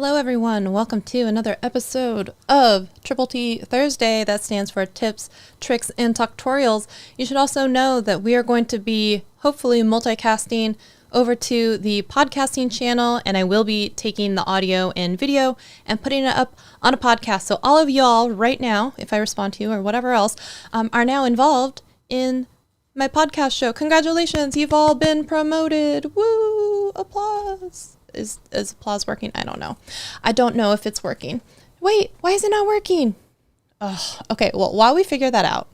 Hello everyone, welcome to another episode of Triple T Thursday. That stands for Tips, Tricks, and Tutorials. You should also know that we are going to be hopefully multicasting over to the podcasting channel, and I will be taking the audio and video and putting it up on a podcast. So all of y'all right now, if I respond to you or whatever else, are now involved in my podcast show. Congratulations, you've all been promoted. Woo! Applause. Is applause working? I don't know. I don't know if it's working. Wait, why is it not working? Oh, okay, well, while we figure that out,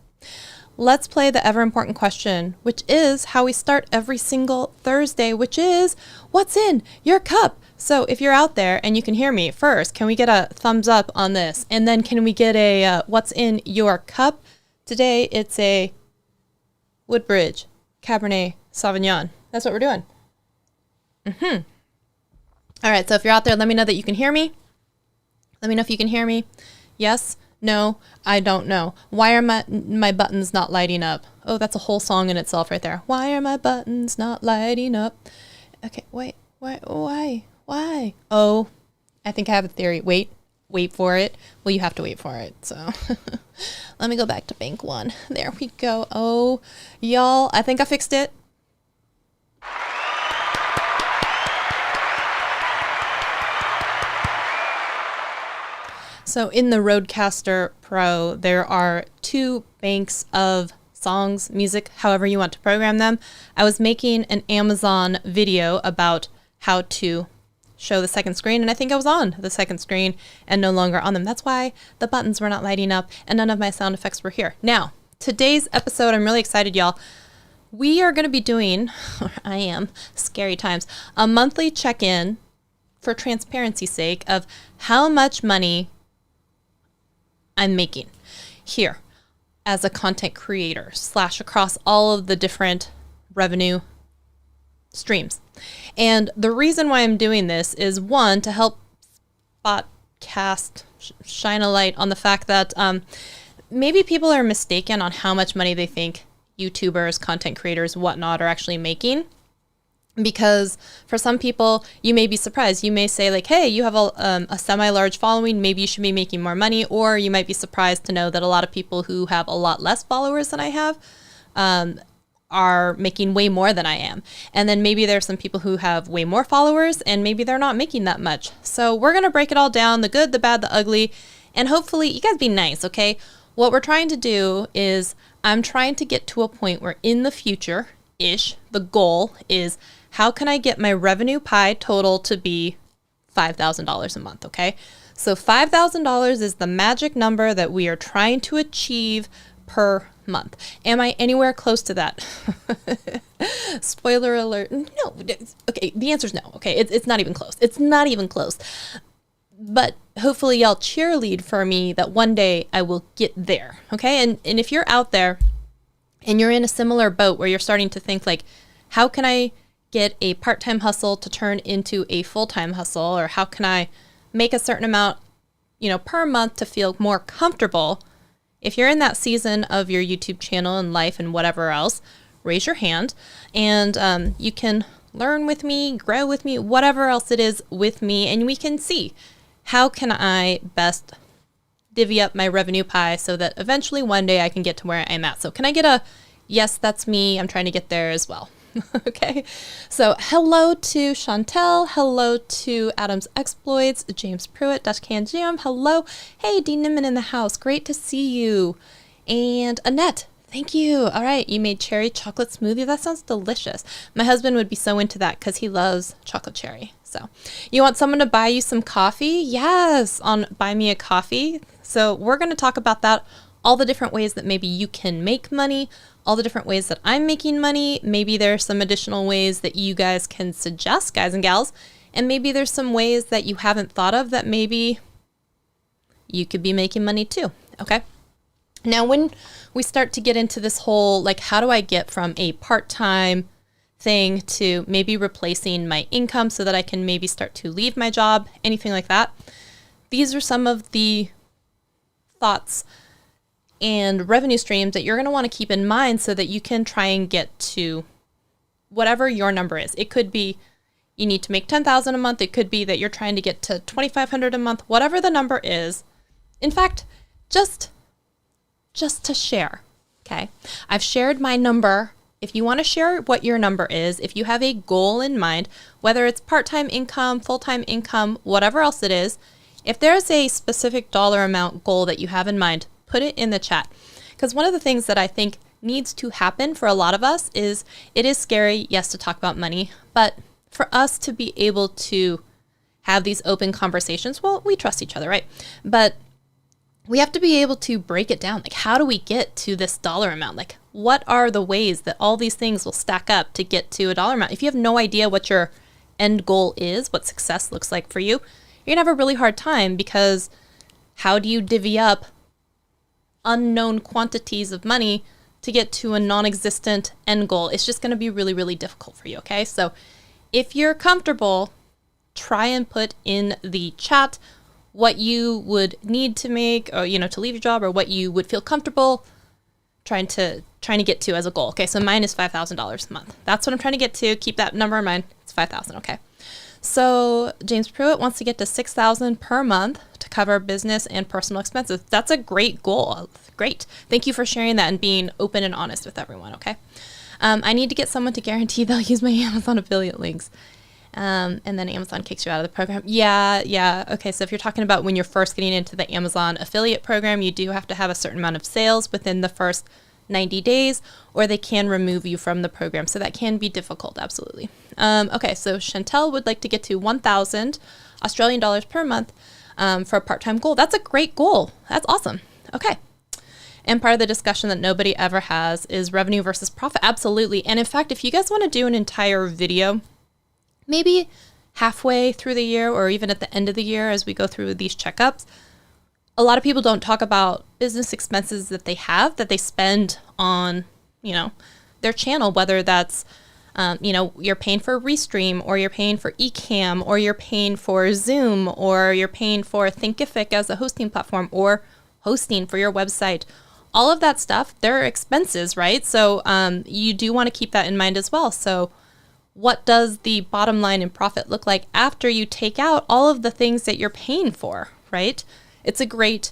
let's play the ever important question, which is how we start every single Thursday, which is what's in your cup? So if you're out there and you can hear me, first, can we get a thumbs up on this? And then can we get a what's in your cup? Today, it's a Woodbridge Cabernet Sauvignon. That's what we're doing. All right, so if you're out there, let me know that you can hear me. Let me know if you can hear me. Yes, no, I don't know. Why are my buttons not lighting up? Oh, that's a whole song in itself right there. Why are my buttons not lighting up? Okay, wait, why? Oh, I think I have a theory. Wait for it. Well, you have to wait for it, so. Let me go back to bank one. There we go. Oh, y'all, I think I fixed it. So in the Rodecaster Pro, there are two banks of songs, music, however you want to program them. I was making an Amazon video about how to show the second screen, and I think I was on the second screen and no longer on them. That's why the buttons were not lighting up and none of my sound effects were here. Now, today's episode, I'm really excited, y'all. We are going to be doing, or I am, scary times, a monthly check-in for transparency's sake of how much money I'm making here as a content creator / across all of the different revenue streams. And the reason why I'm doing this is, one, to help shine a light on the fact that maybe people are mistaken on how much money they think YouTubers, content creators, whatnot are actually making. Because for some people, you may be surprised. You may say like, hey, you have a semi-large following, maybe you should be making more money. Or you might be surprised to know that a lot of people who have a lot less followers than I have are making way more than I am. And then maybe there's some people who have way more followers and maybe they're not making that much. So we're going to break it all down, the good, the bad, the ugly, and hopefully you guys be nice, okay? What we're trying to do is I'm trying to get to a point where in the future-ish, the goal is how can I get my revenue pie total to be $5,000 a month, okay? So $5,000 is the magic number that we are trying to achieve per month. Am I anywhere close to that? Spoiler alert, no. Okay, the answer is no, okay? It's not even close. It's not even close. But hopefully y'all cheerlead for me that one day I will get there, okay? And if you're out there and you're in a similar boat where you're starting to think like, how can I get a part-time hustle to turn into a full-time hustle, or how can I make a certain amount, per month to feel more comfortable? If you're in that season of your YouTube channel and life and whatever else, raise your hand and you can learn with me, grow with me, whatever else it is with me, and we can see how can I best divvy up my revenue pie so that eventually one day I can get to where I'm at. So can I get a yes, that's me, I'm trying to get there as well. Okay, so hello to Chantel, hello to Adam's Exploits, James Pruitt, Dutch Can Jam, hello, hey D Nimmin in the house, great to see you, and Annette, thank you. All right, you made cherry chocolate smoothie, that sounds delicious. My husband would be so into that because he loves chocolate cherry. So you want someone to buy you some coffee? Yes, on Buy Me a Coffee. So we're going to talk about that, all the different ways that maybe you can make money, all the different ways that I'm making money. Maybe there's some additional ways that you guys can suggest, guys and gals, and maybe there's some ways that you haven't thought of that maybe you could be making money too, okay? Now, when we start to get into this whole, like, how do I get from a part-time thing to maybe replacing my income so that I can maybe start to leave my job, anything like that, these are some of the thoughts and revenue streams that you're going to want to keep in mind so that you can try and get to whatever your number is. It could be you need to make 10,000 a month. It could be that you're trying to get to 2,500 a month, whatever the number is. In fact, just to share, okay? I've shared my number. If you want to share what your number is, if you have a goal in mind, whether it's part-time income, full-time income, whatever else it is, if there's a specific dollar amount goal that you have in mind, put it in the chat. Because one of the things that I think needs to happen for a lot of us is, it is scary, yes, to talk about money, but for us to be able to have these open conversations, well, we trust each other, right? But we have to be able to break it down. Like, how do we get to this dollar amount? Like, what are the ways that all these things will stack up to get to a dollar amount? If you have no idea what your end goal is, what success looks like for you, you're gonna have a really hard time, because how do you divvy up unknown quantities of money to get to a non-existent end goal? It's just gonna be really, really difficult for you, okay? So if you're comfortable, try and put in the chat what you would need to make, or, you know, to leave your job, or what you would feel comfortable trying to get to as a goal. Okay, so mine is $5,000 a month. That's what I'm trying to get to. Keep that number in mind. It's 5,000, okay? So James Pruitt wants to get to 6,000 per month to cover business and personal expenses. That's a great goal. Great. Thank you for sharing that and being open and honest with everyone, okay? I need to get someone to guarantee they'll use my Amazon affiliate links. And then Amazon kicks you out of the program. Yeah. Okay, so if you're talking about when you're first getting into the Amazon affiliate program, you do have to have a certain amount of sales within the first 90 days, or they can remove you from the program. So that can be difficult, absolutely. Okay, so Chantel would like to get to 1,000 Australian dollars per month for a part-time goal. That's a great goal. That's awesome. Okay. And part of the discussion that nobody ever has is revenue versus profit. Absolutely. And in fact, if you guys want to do an entire video, maybe halfway through the year, or even at the end of the year as we go through these checkups, a lot of people don't talk about business expenses that they have, that they spend on, you know, their channel, whether that's, you know, you're paying for Restream, or you're paying for Ecamm, or you're paying for Zoom, or you're paying for Thinkific as a hosting platform, or hosting for your website. All of that stuff, they're expenses, right? So you do want to keep that in mind as well. So what does the bottom line in profit look like after you take out all of the things that you're paying for, right? It's a great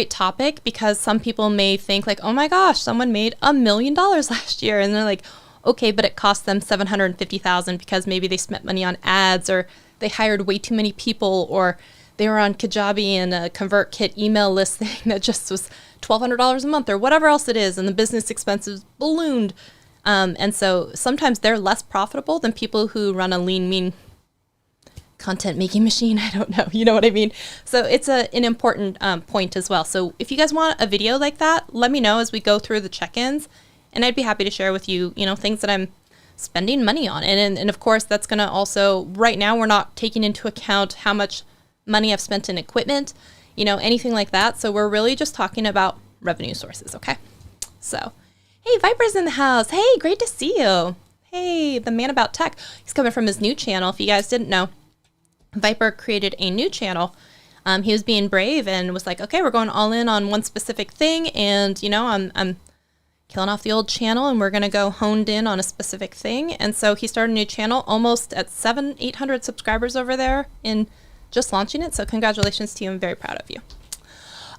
topic, because some people may think like, oh my gosh, someone made $1 million last year. And they're like, okay, but it cost them $750,000 because maybe they spent money on ads, or they hired way too many people, or they were on Kajabi and a ConvertKit email list thing that just was $1,200 a month, or whatever else it is. And the business expenses ballooned. And so sometimes they're less profitable than people who run a lean, mean content making machine. I don't know. You know what I mean? So it's an important point as well. So if you guys want a video like that, let me know as we go through the check-ins, and I'd be happy to share with you, you know, things that I'm spending money on. And of course, that's going to also, right now, we're not taking into account how much money I've spent in equipment, you know, anything like that. So we're really just talking about revenue sources. Okay. So, hey, Viper's in the house. Hey, great to see you. Hey, the man about tech. He's coming from his new channel. If you guys didn't know, Viper created a new channel. He was being brave and was like, okay, we're going all in on one specific thing. And, you know, I'm killing off the old channel, and we're going to go honed in on a specific thing. And so he started a new channel, almost at 800 subscribers over there in just launching it. So congratulations to you. I'm very proud of you.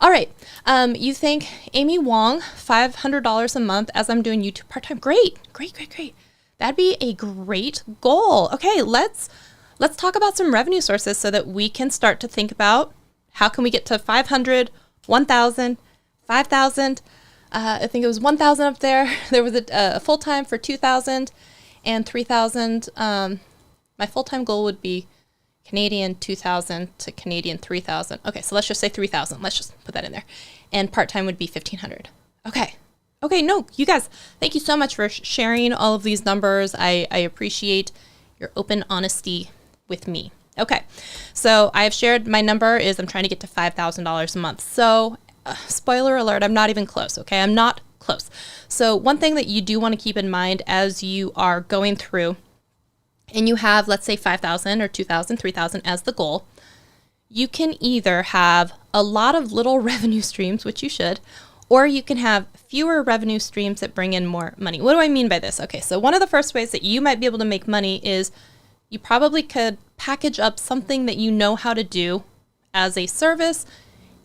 All right. You think Amy Wong, $500 a month as I'm doing YouTube part-time. Great. That'd be a great goal. Okay. Let's talk about some revenue sources so that we can start to think about how can we get to 500, 1,000, 5,000. I think it was 1,000 up there. There was a full-time for 2,000 and 3,000. My full-time goal would be Canadian 2,000 to Canadian 3,000. Okay, so let's just say 3,000. Let's just put that in there. And part-time would be 1,500. Okay, no, you guys, thank you so much for sharing all of these numbers. I appreciate your open honesty with me. Okay, so I have shared my number is I'm trying to get to $5,000 a month. So spoiler alert, I'm not even close, okay? I'm not close. So one thing that you do want to keep in mind as you are going through and you have, let's say 5,000 or 2,000, 3,000 as the goal, you can either have a lot of little revenue streams, which you should, or you can have fewer revenue streams that bring in more money. What do I mean by this? Okay, so one of the first ways that you might be able to make money is you probably could package up something that you know how to do as a service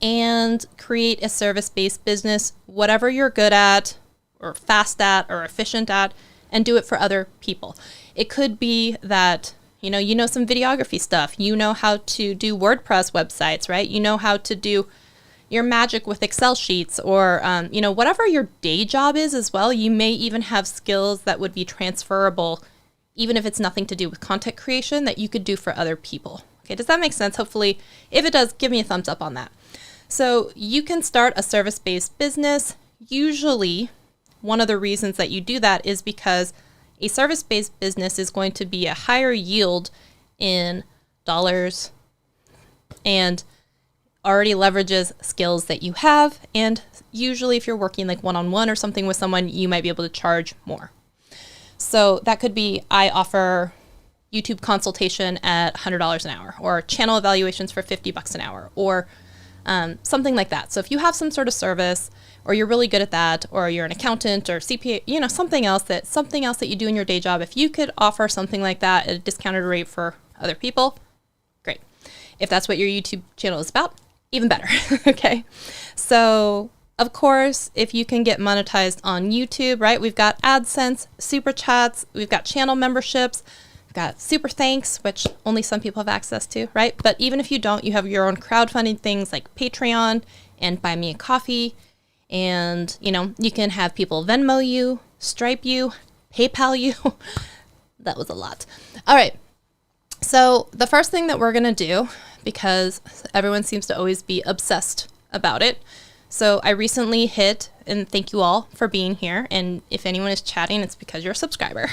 and create a service-based business, whatever you're good at or fast at or efficient at, and do it for other people. It could be that, you know some videography stuff. You know how to do WordPress websites, right? You know how to do your magic with Excel sheets or, whatever your day job is as well. You may even have skills that would be transferable, even if it's nothing to do with content creation, that you could do for other people. Okay, does that make sense? Hopefully, if it does, give me a thumbs up on that. So you can start a service-based business. Usually, one of the reasons that you do that is because a service-based business is going to be a higher yield in dollars and already leverages skills that you have. And usually if you're working like one-on-one or something with someone, you might be able to charge more. So that could be, I offer YouTube consultation at $100 an hour, or channel evaluations for $50 an hour, or something like that. So if you have some sort of service, or you're really good at that, or you're an accountant or CPA, something else that you do in your day job, if you could offer something like that at a discounted rate for other people, great. If that's what your YouTube channel is about, even better. Okay. So of course, if you can get monetized on YouTube, right? We've got AdSense, super chats, we've got channel memberships, we've got super thanks, which only some people have access to, right? But even if you don't, you have your own crowdfunding things like Patreon and Buy Me a Coffee. And, you can have people Venmo you, Stripe you, PayPal you. That was a lot. All right. So the first thing that we're going to do, because everyone seems to always be obsessed about it. So I recently hit, and thank you all for being here. And if anyone is chatting, it's because you're a subscriber.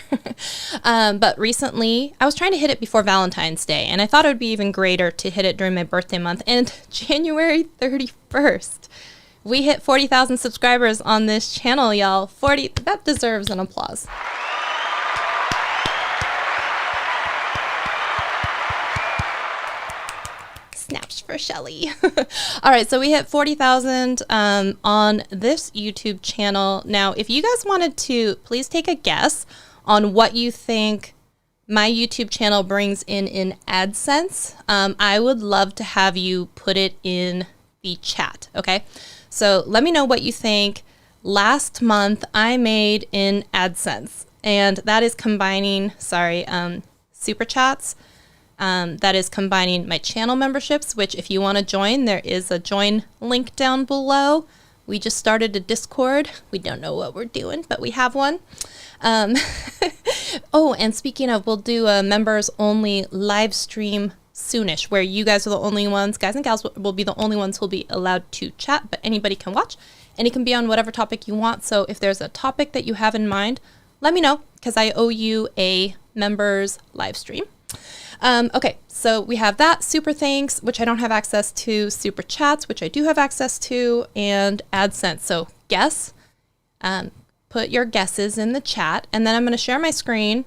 But recently, I was trying to hit it before Valentine's Day, and I thought it would be even greater to hit it during my birthday month. And January 31st. We hit 40,000 subscribers on this channel, y'all. 40, that deserves an applause. Snaps for Shelly. All right, so we hit 40,000 on this YouTube channel. Now, if you guys wanted to, please take a guess on what you think my YouTube channel brings in AdSense. I would love to have you put it in the chat, okay? So let me know what you think. Last month I made in AdSense, and that is combining, super chats. That is combining my channel memberships, which if you want to join, there is a join link down below. We just started a Discord. We don't know what we're doing, but we have one. Oh, and speaking of, we'll do a members only live stream soonish, where you guys are the only ones, guys and gals will be the only ones who'll be allowed to chat, but anybody can watch, and it can be on whatever topic you want. So if there's a topic that you have in mind, let me know, because I owe you a members live stream. Okay, so we have that, super thanks, which I don't have access to, super chats, which I do have access to, and AdSense. So guess, put your guesses in the chat, and then I'm going to share my screen,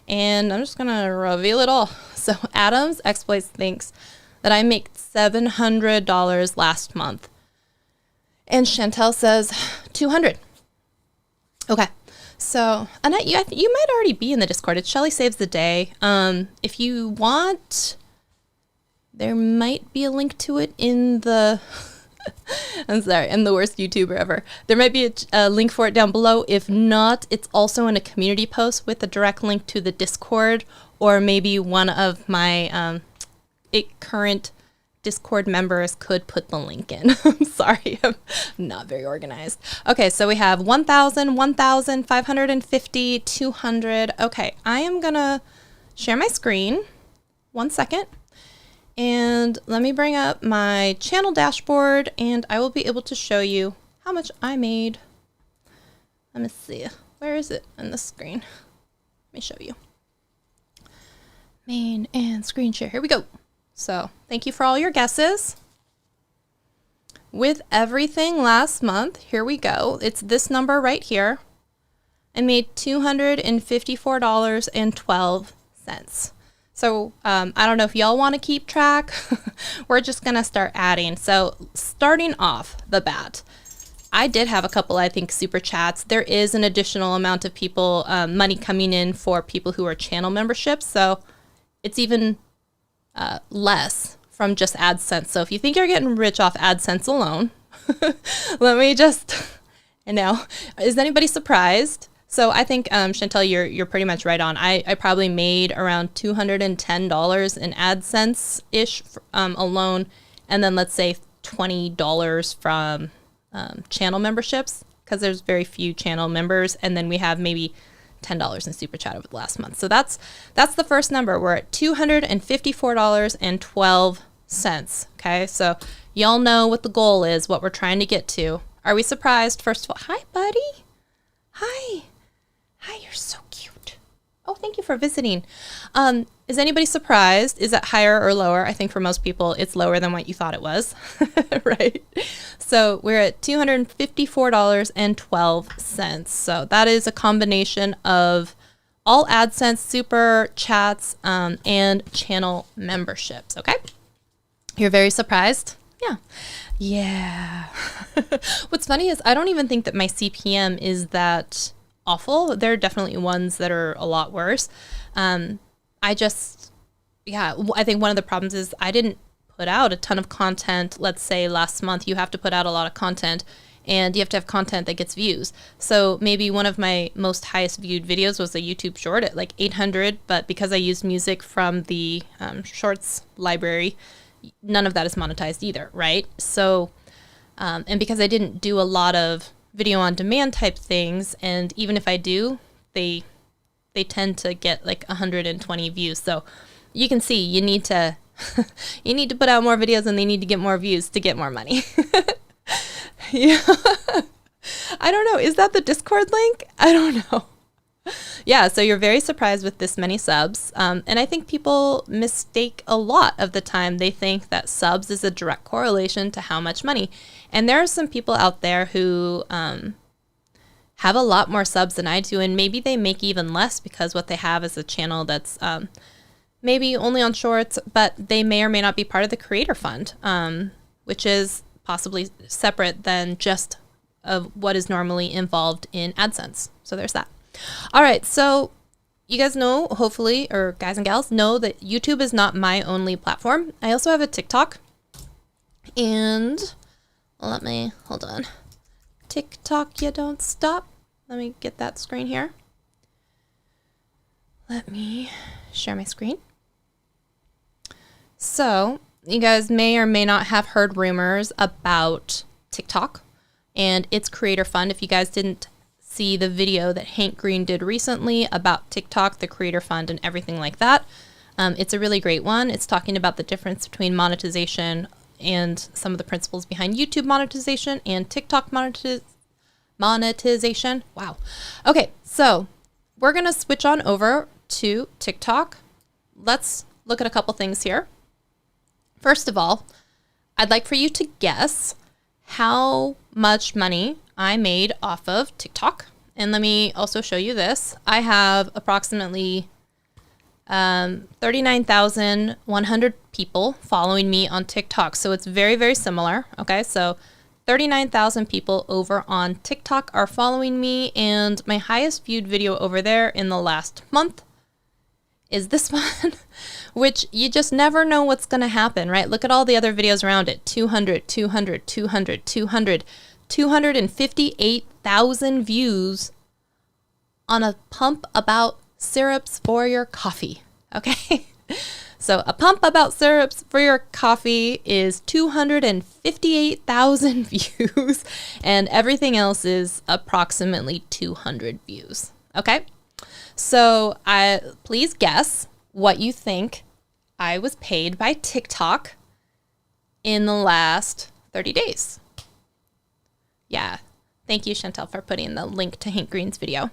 and I'm just going to reveal it all. So Adams Exploits thinks that I make $700 last month. And Chantel says 200. Okay. So Annette, you might already be in the Discord. It's Shelly Saves the Day. If you want, there might be a link to it in the... I'm sorry, I'm the worst YouTuber ever. There might be a link for it down below. If not, it's also in a community post with a direct link to the Discord, or maybe one of my current Discord members could put the link in. I'm sorry, I'm not very organized. Okay, so we have 1,000, 1,000, 550, 200. Okay, I am gonna share my screen. 1 second. And let me bring up my channel dashboard, and I will be able to show you how much I made. Let me see. Where is it on the screen? Let me show you. Main and screen share. Here we go. So thank you for all your guesses. With everything last month, here we go. It's this number right here. I made $254.12. So I don't know if y'all want to keep track. We're just going to start adding. So starting off the bat, I did have a couple, I think, super chats. There is an additional amount of people, money coming in for people who are channel memberships. So it's even less from just AdSense. So if you think you're getting rich off AdSense alone, let me just, and now, is anybody surprised? So I think, Chantel, you're pretty much right on. I probably made around $210 in AdSense-ish alone, and then let's say $20 from channel memberships, because there's very few channel members, and then we have maybe $10 in super chat over the last month. So that's the first number. We're at $254.12. Okay, so y'all know what the goal is, what we're trying to get to. Are we surprised? First of all, hi, buddy. Hi, you're so cute. Oh, thank you for visiting. Is anybody surprised? Is it higher or lower? I think for most people, it's lower than what you thought it was, right? So we're at $254.12. So that is a combination of all AdSense, super chats, and channel memberships, okay? You're very surprised? Yeah. What's funny is I don't even think that my CPM is that awful. There are definitely ones that are a lot worse. I think one of the problems is I didn't put out a ton of content. Let's say last month, you have to put out a lot of content, and you have to have content that gets views. So maybe one of my most highest viewed videos was a YouTube short at like 800, but because I used music from the shorts library, none of that is monetized either, right? So, and because I didn't do a lot of video on demand type things, and even if I do, they tend to get like 120 views. So you can see you need to you need to put out more videos, and they need to get more views to get more money. Yeah. I don't know. Is that the Discord link? I don't know. Yeah, so you're very surprised with this many subs. And I think people mistake a lot of the time. They think that subs is a direct correlation to how much money. And there are some people out there who have a lot more subs than I do, and maybe they make even less because what they have is a channel that's maybe only on shorts, but they may or may not be part of the Creator Fund, which is possibly separate than just of what is normally involved in AdSense. So there's that. All right, so you guys know, hopefully, or guys and gals know that YouTube is not my only platform. I also have a TikTok, and hold on. TikTok, you don't stop. Let me get that screen here. Let me share my screen. So you guys may or may not have heard rumors about TikTok and its Creator Fund. If you guys didn't see the video that Hank Green did recently about TikTok, the Creator Fund, and everything like that, it's a really great one. It's talking about the difference between monetization and some of the principles behind YouTube monetization and TikTok monetization. Wow. Okay, so we're going to switch on over to TikTok. Let's look at a couple things here. First of all, I'd like for you to guess how much money I made off of TikTok. And let me also show you this. I have approximately 39,100 people following me on TikTok. So it's very, very similar. Okay, so 39,000 people over on TikTok are following me, and my highest viewed video over there in the last month is this one, which you just never know what's going to happen, right? Look at all the other videos around it. 258,000 views on a pump about syrups for your coffee. Okay. So a pump about syrups for your coffee is 258,000 views, and everything else is approximately 200 views. Okay. So please guess what you think I was paid by TikTok in the last 30 days. Yeah. Thank you, Chantel, for putting the link to Hank Green's video.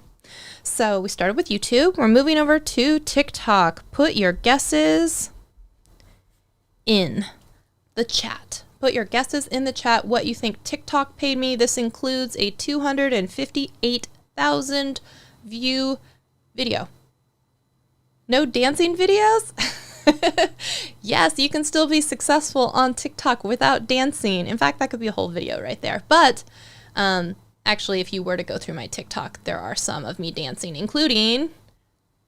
So we started with YouTube. We're moving over to TikTok. Put your guesses in the chat. Put your guesses in the chat what you think TikTok paid me. This includes a 258,000 view video. No dancing videos? Yes, you can still be successful on TikTok without dancing. In fact, that could be a whole video right there. But actually, if you were to go through my TikTok, there are some of me dancing, including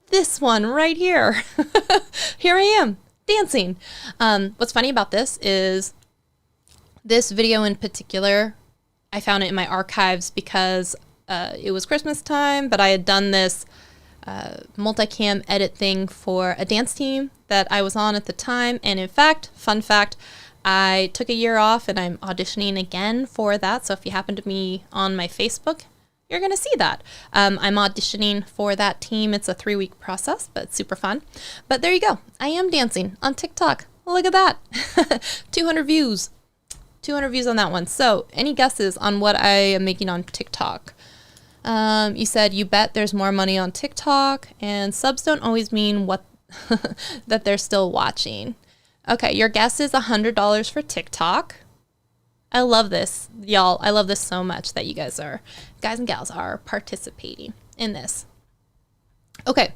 this one right here. Here I am dancing. What's funny about this is this video in particular, I found it in my archives because it was Christmas time, but I had done this multicam edit thing for a dance team that I was on at the time. And in fact, fun fact, I took a year off and I'm auditioning again for that. So if you happen to be on my Facebook, you're going to see that. I'm auditioning for that team. It's a 3-week process, but it's super fun. But there you go. I am dancing on TikTok. Look at that. 200 views. 200 views on that one. So any guesses on what I am making on TikTok? You said you bet there's more money on TikTok, and subs don't always mean what that they're still watching. Okay, your guess is $100 for TikTok. I love this, y'all. I love this so much that you guys and gals are participating in this. Okay,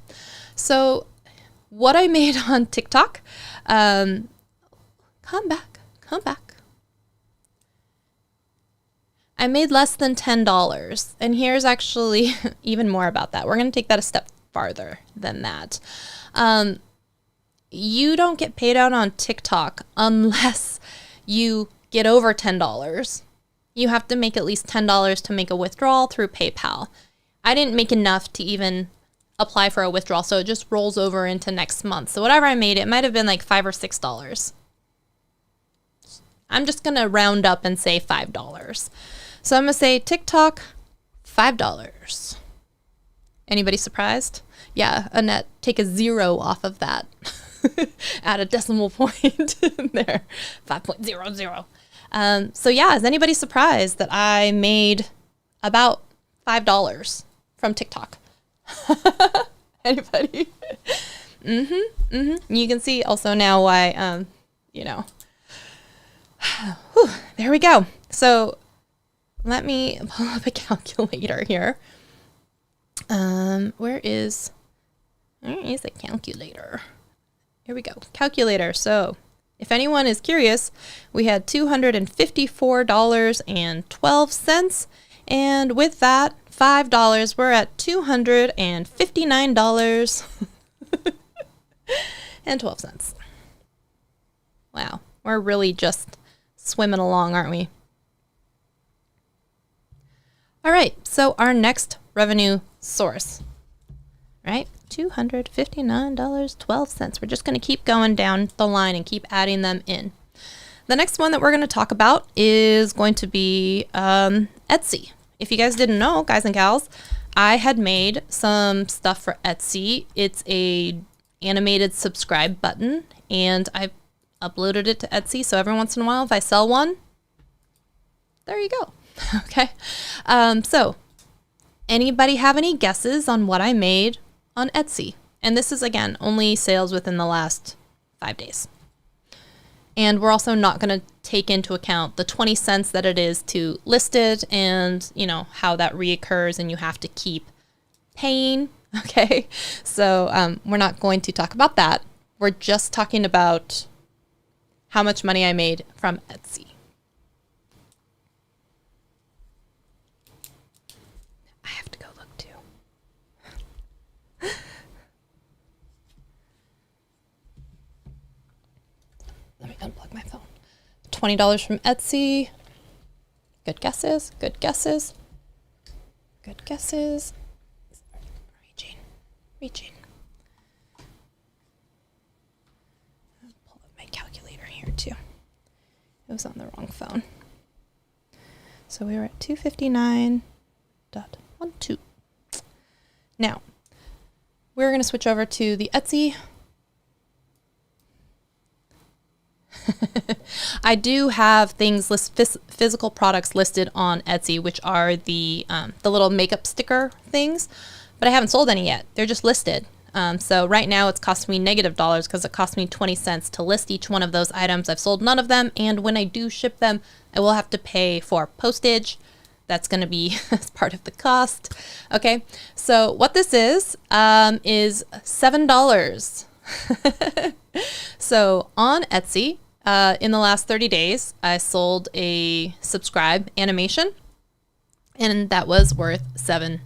so what I made on TikTok, come back. I made less than $10, and here's actually even more about that. We're going to take that a step farther than that. You don't get paid out on TikTok unless you get over $10. You have to make at least $10 to make a withdrawal through PayPal. I didn't make enough to even apply for a withdrawal, so it just rolls over into next month. So whatever I made, it might have been like $5 or $6. I'm just going to round up and say $5. So I'm going to say TikTok, $5. Anybody surprised? Yeah, Annette, take a 0 off of that. Add a decimal point in there. 5.00. So yeah, is anybody surprised that I made about $5 from TikTok? Anybody? You can see also now why, whew, there we go. So let me pull up a calculator here. Where is the calculator? Here we go. Calculator. So if anyone is curious, we had $254.12. And with that, $5, we're at $259.12. Wow. We're really just swimming along, aren't we? All right. So our next revenue source, right? $259.12. We're just going to keep going down the line and keep adding them in. The next one that we're going to talk about is going to be Etsy. If you guys didn't know, guys and gals, I had made some stuff for Etsy. It's a animated subscribe button, and I uploaded it to Etsy. So every once in a while, if I sell one, there you go. Okay. So anybody have any guesses on what I made on Etsy? And this is, again, only sales within the last 5 days. And we're also not going to take into account the 20 cents that it is to list it and, how that reoccurs and you have to keep paying. Okay. So we're not going to talk about that. We're just talking about how much money I made from Etsy. Let me unplug my phone. $20 from Etsy. Good guesses. Good guesses. Good guesses. Reaching. I'll pull up my calculator here too. It was on the wrong phone. So we were at 259.12. Now, we're going to switch over to the Etsy. I do have things physical products listed on Etsy, which are the little makeup sticker things, but I haven't sold any yet. They're just listed. So right now it's costing me negative dollars because it cost me 20 cents to list each one of those items. I've sold none of them, and when I do ship them, I will have to pay for postage. That's going to be as part of the cost. Okay, so what this is $7. So on Etsy, in the last 30 days, I sold a subscribe animation, and that was worth $7.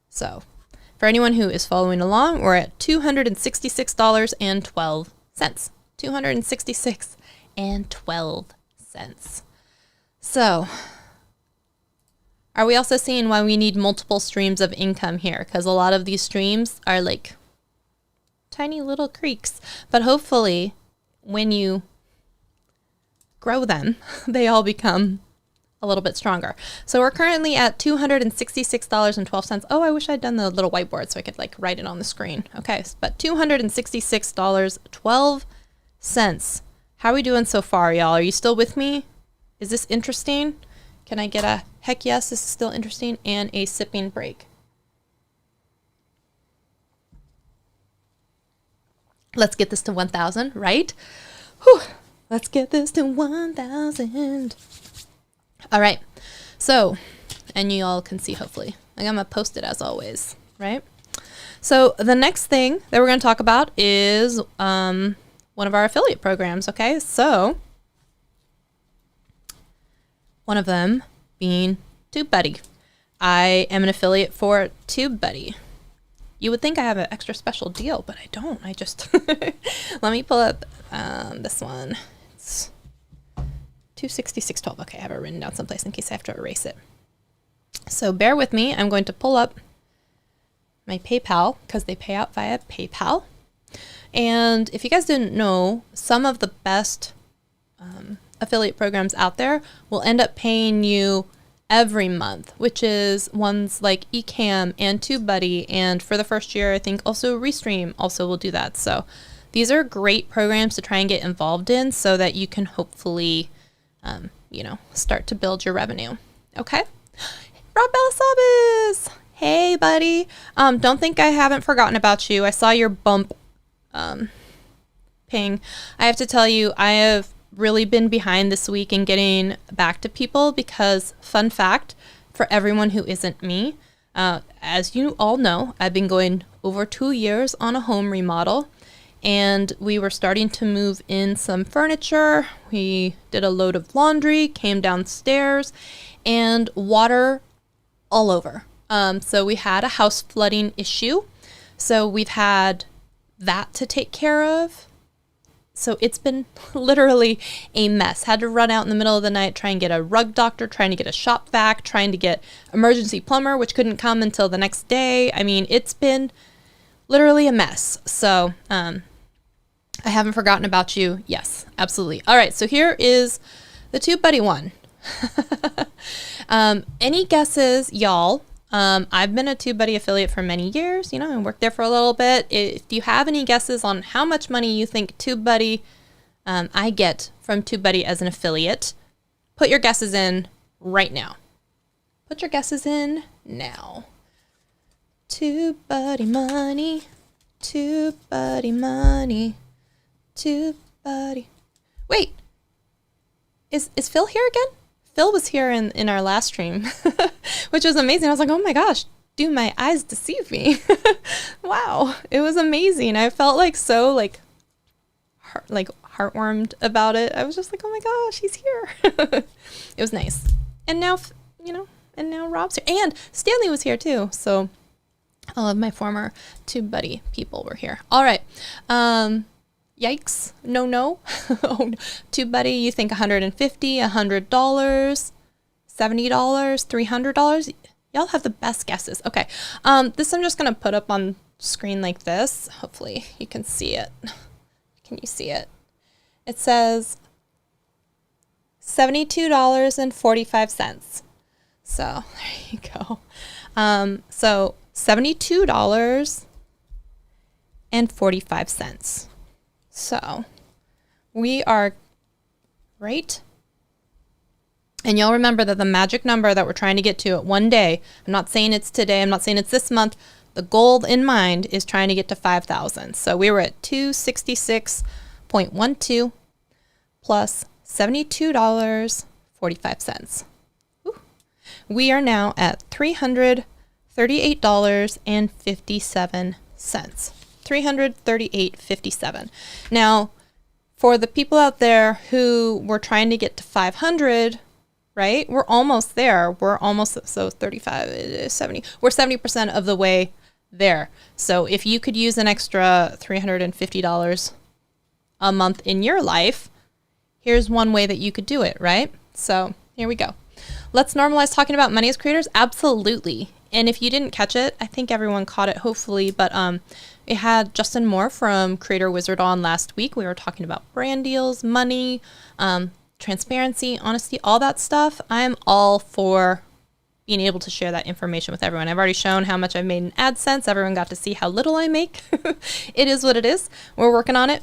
So For anyone who is following along, we're at $266.12. $266.12. So, are we also seeing why we need multiple streams of income here? Because a lot of these streams are like tiny little creeks. But hopefully, when you grow them, they all become a little bit stronger. So we're currently at $266.12. Oh, I wish I'd done the little whiteboard so I could like write it on the screen. Okay, but $266.12. How are we doing so far, y'all? Are you still with me? Is this interesting? Can I get a heck yes, this is still interesting, and a sipping break? Let's get this to 1,000, right? Whew. Let's get this to 1,000. All right. So, and you all can see, hopefully. I'm going to post it as always, right? So the next thing that we're going to talk about is one of our affiliate programs, okay? So one of them being TubeBuddy. I am an affiliate for TubeBuddy. You would think I have an extra special deal, but I don't. I just, let me pull up this one. It's $266.12. Okay, I have it written down someplace in case I have to erase it. So bear with me. I'm going to pull up my PayPal because they pay out via PayPal. And if you guys didn't know, some of the best affiliate programs out there will end up paying you every month, which is ones like Ecamm and TubeBuddy, and for the first year, I think also Restream also will do that. So these are great programs to try and get involved in so that you can hopefully, you know, start to build your revenue. Okay. Rob Belasabas. Hey, buddy. Don't think I haven't forgotten about you. I saw your bump ping. I have to tell you, I have really been behind this week in getting back to people because, fun fact, for everyone who isn't me, as you all know, I've been going over 2 years on a home remodel, and we were starting to move in some furniture. We did a load of laundry, came downstairs, and water all over. So we had a house flooding issue. So we've had that to take care of. So it's been literally a mess. Had to run out in the middle of the night, try and get a rug doctor, trying to get a shop vac, trying to get emergency plumber, which couldn't come until the next day. I mean, it's been literally a mess. So I haven't forgotten about you. Yes, absolutely. All right, so here is the TubeBuddy one. Any guesses, y'all? I've been a TubeBuddy affiliate for many years, you know, and worked there for a little bit. If you have any guesses on how much money you think TubeBuddy, I get from TubeBuddy as an affiliate, put your guesses in right now. Put your guesses in now. TubeBuddy money, TubeBuddy money, TubeBuddy. Wait, is Phil here again? Phil was here in our last stream, which was amazing. I was like, oh my gosh, do my eyes deceive me? Wow, it was amazing. I felt like so heartwarmed about it. I was just like, oh my gosh, he's here. It was nice. And now, you know, and now Rob's here. And Stanley was here too. So all of my former TubeBuddy people were here. All right. Yikes. No. Oh, no. TubeBuddy, you think $150, $100, $70, $300? Y'all have the best guesses. Okay. This I'm just going to put up on screen like this. Hopefully you can see it. Can you see it? It says $72.45. So there you go. So $72.45. So we are right. And y'all remember that the magic number that we're trying to get to at one day, I'm not saying it's today, I'm not saying it's this month. The goal in mind is trying to get to 5,000. So we were at 266.12 plus $72.45. We are now at $338.57. $338.57. Now, for the people out there who were trying to get to 500, right? We're almost there. We're almost, so 35, 70. We're 70% of the way there. So if you could use an extra $350 a month in your life, here's one way that you could do it, right? So here we go. Let's normalize talking about money as creators. Absolutely. And if you didn't catch it, I think everyone caught it, hopefully, but we had Justin Moore from Creator Wizard on last week. We were talking about brand deals, money, transparency, honesty, all that stuff. I'm all for being able to share that information with everyone. I've already shown how much I've made in AdSense. Everyone got to see how little I make. It is what it is. We're working on it.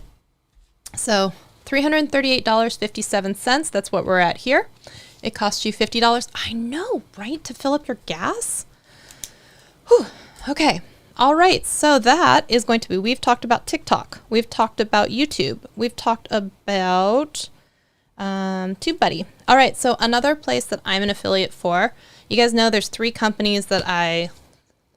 So $338.57. That's what we're at here. It costs you $50. I know, right? To fill up your gas? Whew. Okay. All right. So that is going to be, we've talked about TikTok. We've talked about YouTube. We've talked about TubeBuddy. All right. So another place that I'm an affiliate for, you guys know there's 3 companies that I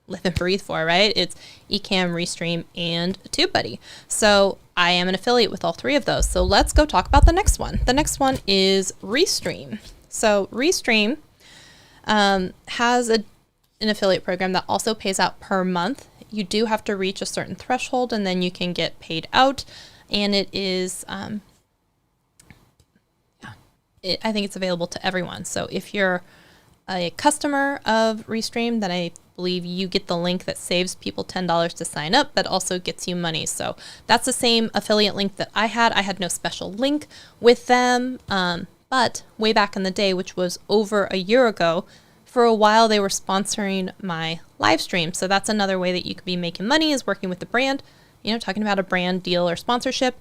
live and breathe for, right? It's Ecamm, Restream, and TubeBuddy. So I am an affiliate with all 3 of those. So let's go talk about the next one. The next one is Restream. So Restream has an affiliate program that also pays out per month. You do have to reach a certain threshold and then you can get paid out. And it is, I think it's available to everyone. So if you're a customer of Restream, then I believe you get the link that saves people $10 to sign up, but also gets you money. So that's the same affiliate link that I had. I had no special link with them, but way back in the day, which was over a year ago, for a while they were sponsoring my live stream. So that's another way that you could be making money, is working with the brand, you know, talking about a brand deal or sponsorship.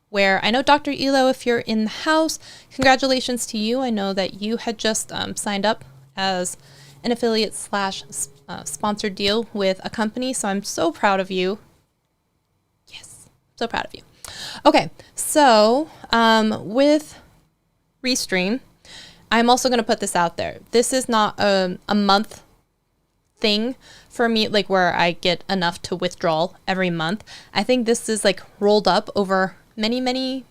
Where I know Dr. Elo, if you're in the house, congratulations to you. I know that you had just signed up as an affiliate slash sponsored deal with a company. So I'm so proud of you. Yes, so proud of you. Okay, so with Restream, I'm also going to put this out there. This is not a month thing for me, like where I get enough to withdraw every month. I think this is like rolled up over many months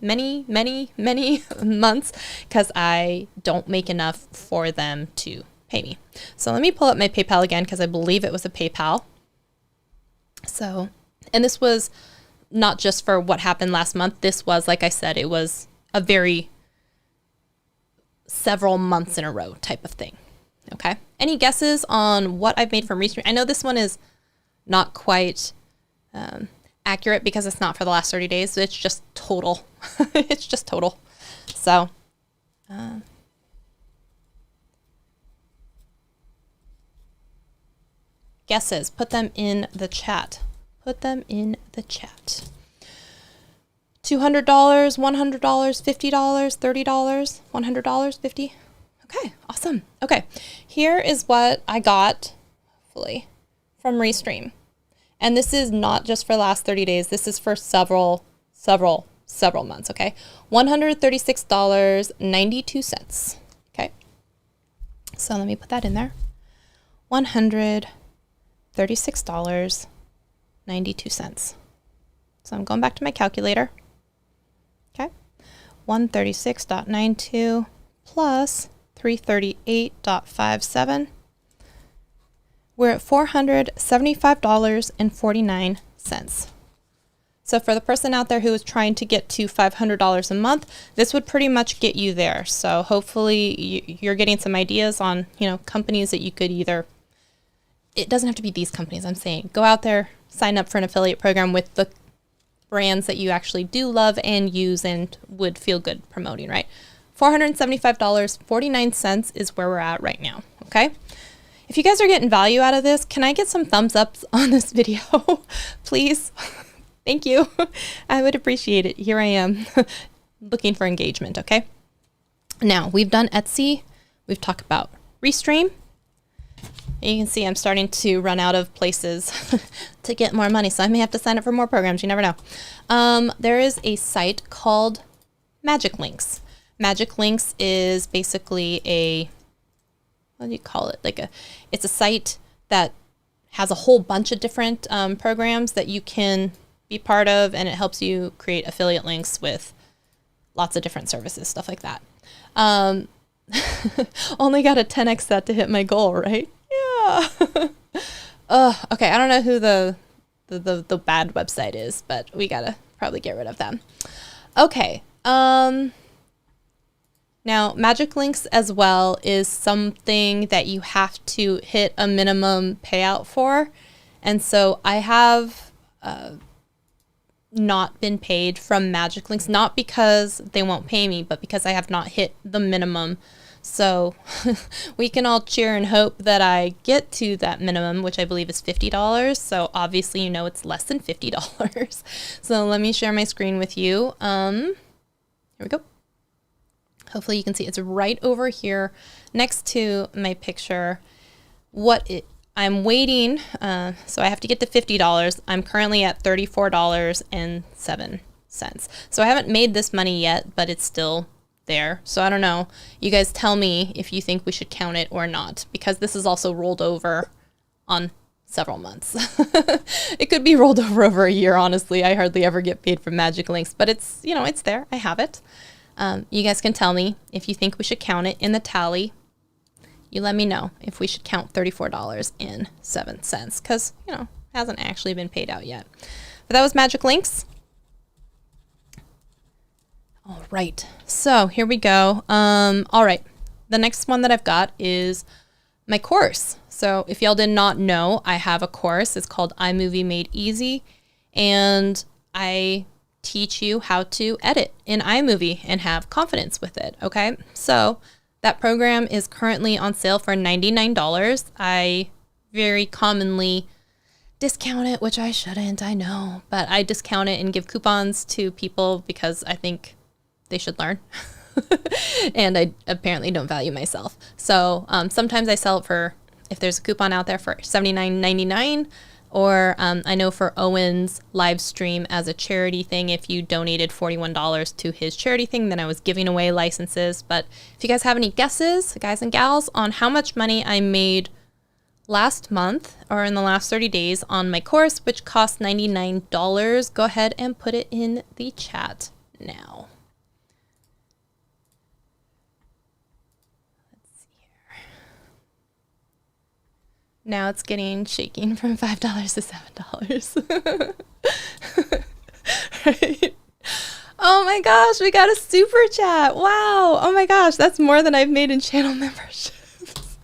because I don't make enough for them to pay me. So let me pull up my PayPal again because I believe it was a PayPal. So, and this was not just for what happened last month. This was, like I said, it was a very several months in a row type of thing. Okay. Any guesses on what I've made from Restream? I know this one is not quite accurate because it's not for the last 30 days. So it's just total. It's just total. So, guesses, put them in the chat. Put them in the chat. $200, $100, $50, $30, $100, $50. Okay, awesome. Okay, here is what I got, hopefully, from Restream. And this is not just for the last 30 days. This is for several months, okay? $136.92, okay? So let me put that in there. $136.92. So I'm going back to my calculator. Okay, 136.92 plus 338.57. We're at $475.49. So for the person out there who is trying to get to $500 a month, this would pretty much get you there. So hopefully you're getting some ideas on, you know, companies that you could either, it doesn't have to be these companies, I'm saying, go out there, sign up for an affiliate program with the brands that you actually do love and use and would feel good promoting, right? $475.49 is where we're at right now, okay? If you guys are getting value out of this, can I get some thumbs ups on this video, please? Thank you. I would appreciate it. Here I am looking for engagement, okay? Now, we've done Etsy. We've talked about Restream. You can see I'm starting to run out of places to get more money, so I may have to sign up for more programs. You never know. There is a site called Magic Links. Magic Links is basically a, what do you call it? It's a site that has a whole bunch of different programs that you can be part of, and it helps you create affiliate links with lots of different services, stuff like that. Only got a 10x set to hit my goal, right? Yeah. Oh, okay. I don't know who the bad website is, but we gotta probably get rid of them. Okay. Now, magic links as well is something that you have to hit a minimum payout for. And so I have not been paid from magic links, not because they won't pay me, but because I have not hit the minimum. So we can all cheer and hope that I get to that minimum, which I believe is $50. So obviously, you know, it's less than $50. So let me share my screen with you. Here we go. Hopefully you can see it's right over here next to my picture. I'm waiting, so I have to get to $50. I'm currently at $34.07. So I haven't made this money yet, but it's still there. So I don't know. You guys tell me if you think we should count it or not, because this is also rolled over on several months. It could be rolled over a year, honestly. I hardly ever get paid from magic links, but it's, you know, it's there. I have it. You guys can tell me if you think we should count it in the tally. You let me know if we should count $34.07, because, you know, it hasn't actually been paid out yet. But that was magic links. All right, so here we go. All right, the next one that I've got is my course. So if y'all did not know, I have a course. It's called iMovie Made Easy, and I teach you how to edit in iMovie and have confidence with it, okay? So that program is currently on sale for $99. I very commonly discount it, which I shouldn't, I know, but I discount it and give coupons to people because I think they should learn. And I apparently don't value myself. So sometimes I sell it for, if there's a coupon out there, for $79.99. Or I know for Owen's live stream as a charity thing, if you donated $41 to his charity thing, then I was giving away licenses. But if you guys have any guesses, guys and gals, on how much money I made last month or in the last 30 days on my course, which cost $99, go ahead and put it in the chat now. Now it's getting shaking from $5 to $7. Right? Oh my gosh, we got a super chat. Wow. Oh my gosh, that's more than I've made in channel memberships.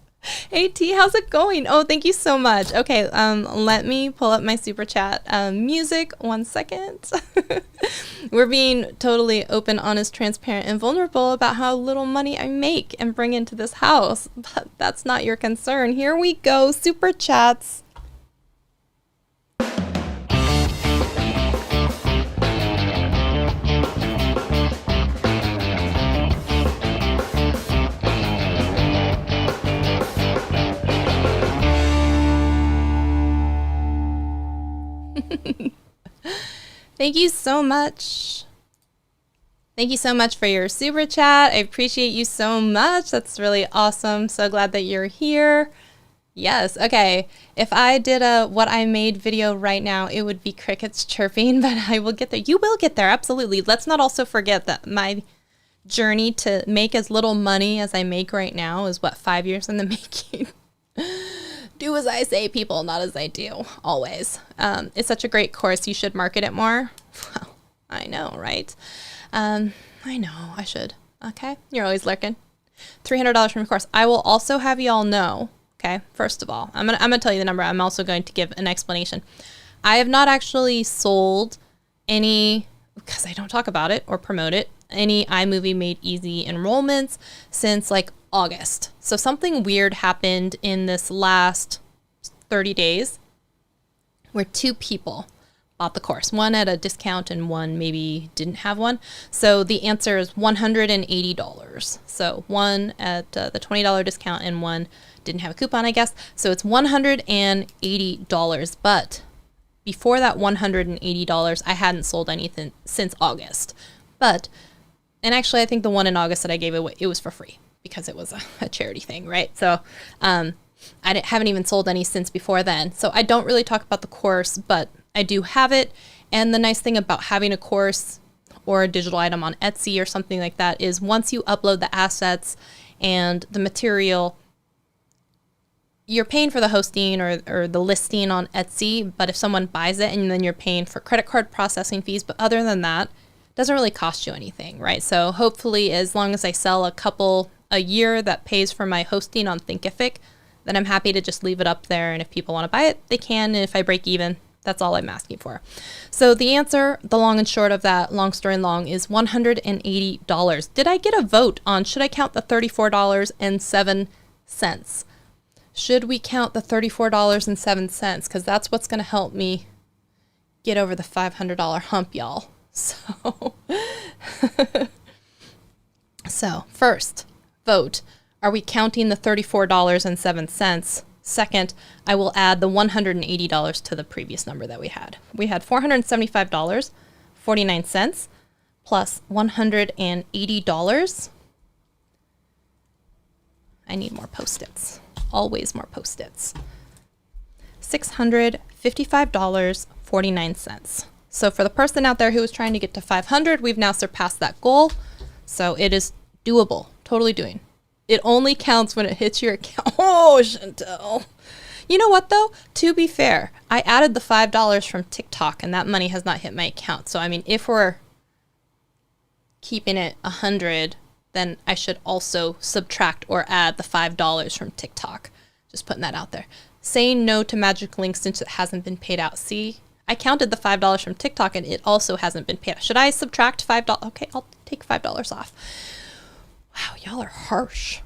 Hey T, how's it going? Oh, thank you so much. Okay, let me pull up my super chat music. 1 second. We're being totally open, honest, transparent, and vulnerable about how little money I make and bring into this house. But that's not your concern. Here we go, super chats. Thank you so much. Thank you so much for your super chat. I appreciate you so much. That's really awesome. So glad that you're here. Yes. Okay. If I did a what I made video right now, it would be crickets chirping, but I will get there. You will get there. Absolutely. Let's not also forget that my journey to make as little money as I make right now is what, 5 years in the making. Do as I say, people, not as I do, always. It's such a great course. You should market it more. Well, I know, right? I know, I should. Okay, you're always lurking. $300 from your course. I will also have y'all know, okay, first of all, I'm gonna tell you the number. I'm also going to give an explanation. I have not actually sold any, because I don't talk about it or promote it, any iMovie Made Easy enrollments since like August. So something weird happened in this last 30 days where 2 people bought the course, one at a discount and one maybe didn't have one. So the answer is $180. So one at the $20 discount and one didn't have a coupon, I guess. So it's $180. But before that $180, I hadn't sold anything since August. And actually I think the one in August that I gave away, it was for free, because it was a charity thing, right? So I haven't even sold any since before then. So I don't really talk about the course, but I do have it. And the nice thing about having a course or a digital item on Etsy or something like that is once you upload the assets and the material, you're paying for the hosting or the listing on Etsy, but if someone buys it and then you're paying for credit card processing fees, but other than that, it doesn't really cost you anything, right? So hopefully as long as I sell a couple a year that pays for my hosting on Thinkific, then I'm happy to just leave it up there. And if people want to buy it, they can. And if I break even, that's all I'm asking for. So the answer, the long and short of that long story long, is $180. Did I get a vote on should I count the $34.07? Should we count the $34.07? Because that's what's going to help me get over the $500 hump, y'all. So, so first, vote. Are we counting the $34.07? Second, I will add the $180 to the previous number that we had. We had $475.49 plus $180. I need more Post-its. Always more Post-its. $655.49. So for the person out there who was trying to get to 500, we've now surpassed that goal. So it is doable. Totally doing. It only counts when it hits your account. Oh, Chantel. You know what, though? To be fair, I added the $5 from TikTok, and that money has not hit my account. So, I mean, if we're keeping it 100, then I should also subtract or add the $5 from TikTok. Just putting that out there. Saying no to magic links since it hasn't been paid out. See, I counted the $5 from TikTok, and it also hasn't been paid out. Should I subtract $5? Okay, I'll take $5 off. Wow, y'all are harsh.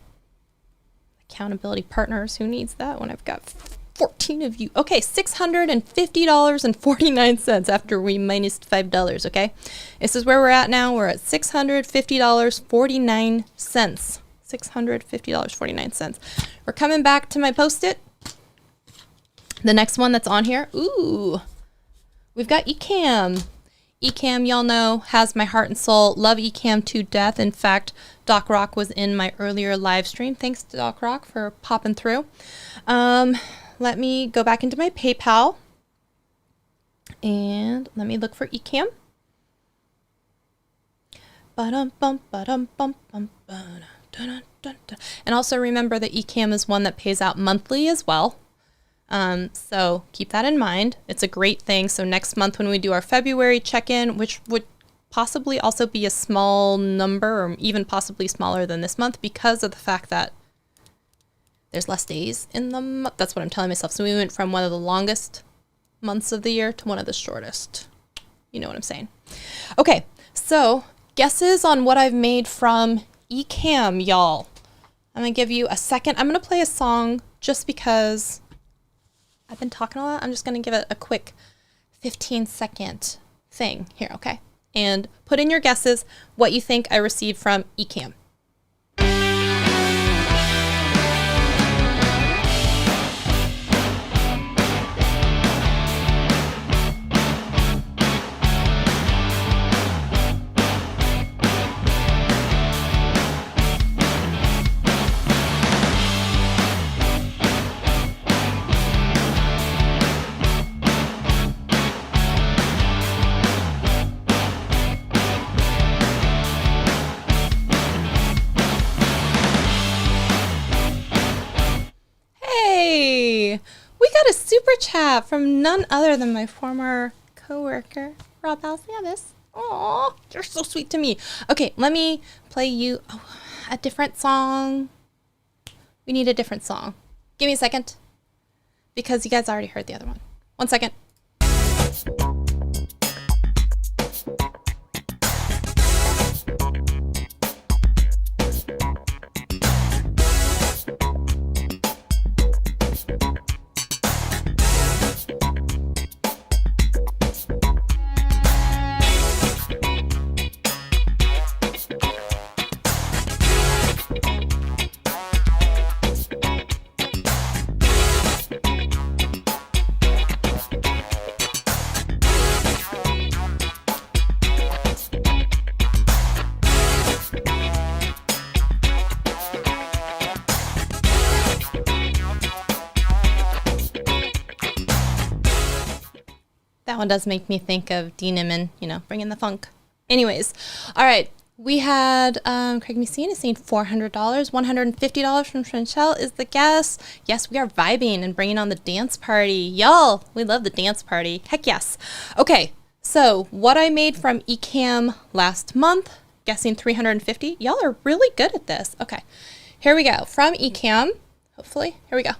Accountability partners, who needs that when I've got 14 of you? Okay, $650.49 after we minus $5, okay? This is where we're at now. We're at $650.49. $650.49. We're coming back to my Post-it. The next one that's on here, ooh, we've got Ecamm. Ecamm, y'all know, has my heart and soul. Love Ecamm to death. In fact, Doc Rock was in my earlier live stream. Thanks to Doc Rock for popping through. Let me go back into my PayPal. And let me look for Ecamm. And also remember that Ecamm is one that pays out monthly as well. So keep that in mind. It's a great thing. So next month when we do our February check-in, which would possibly also be a small number or even possibly smaller than this month because of the fact that there's less days in the month. That's what I'm telling myself. So we went from one of the longest months of the year to one of the shortest. You know what I'm saying? Okay, so guesses on what I've made from Ecamm, y'all. I'm going to give you a second. I'm going to play a song just because I've been talking a lot. I'm just going to give it a quick 15-second thing here, okay? And put in your guesses what you think I received from Ecamm. A super chat from none other than my former coworker, Rob Alciavis. Aw, you're so sweet to me. Okay, let me play you a different song. We need a different song. Give me a second, because you guys already heard the other one. 1 second. That one does make me think of Dean Inman, you know, bringing the funk. Anyways, all right, We had Craig Messina saying $400, $150 from Chantel is the guess. Yes, we are vibing and bringing on the dance party. Y'all, we love the dance party. Heck yes. Okay, so what I made from Ecamm last month, guessing 350. Y'all are really good at this. Okay, here we go. From Ecamm, hopefully, here we go.